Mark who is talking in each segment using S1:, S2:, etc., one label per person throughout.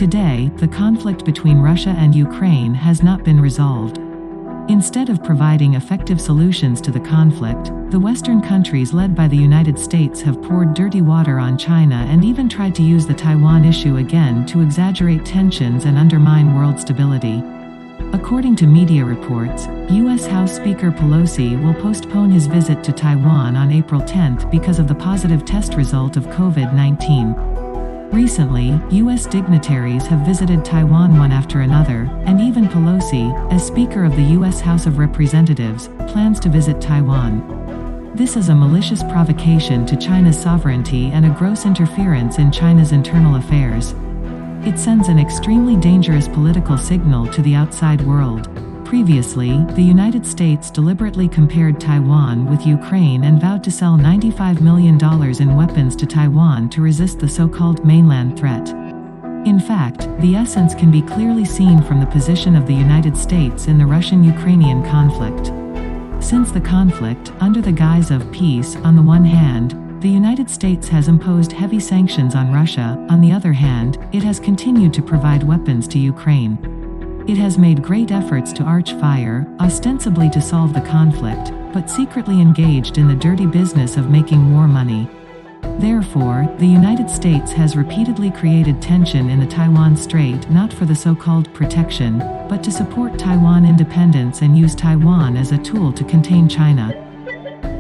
S1: Today, the conflict between Russia and Ukraine has not been resolved. Instead of providing effective solutions to the conflict, the Western countries led by the United States have poured dirty water on China and even tried to use the Taiwan issue again to exaggerate tensions and undermine world stability. According to media reports, U.S. House Speaker Pelosi will postpone his visit to Taiwan on April 10 because of the positive test result of COVID-19. Recently, U.S. dignitaries have visited Taiwan one after another, and even Pelosi, as Speaker of the U.S. House of Representatives, plans to visit Taiwan. This is a malicious provocation to China's sovereignty and a gross interference in China's internal affairs. It sends an extremely dangerous political signal to the outside world. Previously, the United States deliberately compared Taiwan with Ukraine and vowed to sell $95 million in weapons to Taiwan to resist the so-called mainland threat. In fact, the essence can be clearly seen from the position of the United States in the Russian-Ukrainian conflict. Since the conflict, under the guise of peace, on the one hand, the United States has imposed heavy sanctions on Russia. On the other hand, it has continued to provide weapons to Ukraine. It has made great efforts to arch fire, ostensibly to solve the conflict, but secretly engaged in the dirty business of making war money. Therefore, the United States has repeatedly created tension in the Taiwan Strait not for the so-called protection, but to support Taiwan independence and use Taiwan as a tool to contain China.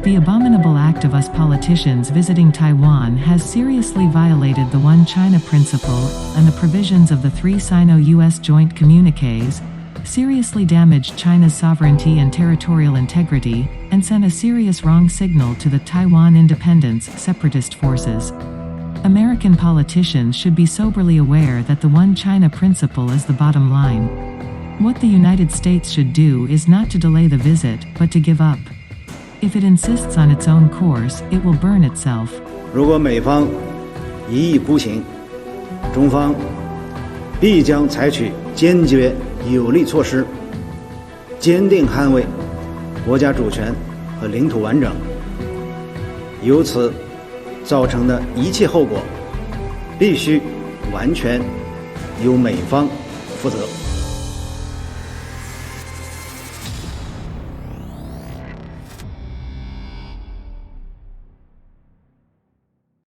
S1: The abominable act of us politicians visiting Taiwan has seriously violated the One China principle and the provisions of the three Sino-US joint communiques, seriously damaged China's sovereignty and territorial integrity, and sent a serious wrong signal to the Taiwan independence separatist forces. American politicians should be soberly aware that the One China principle is the bottom line. What the United States should do is not to delay the visit, but to give up. If it insists on its own course, it will burn itself.
S2: 如果美方一意孤行，中方必将采取坚决有力措施，坚定捍卫国家主权和领土完整。由此造成的一切后果，必须完全由美方负责。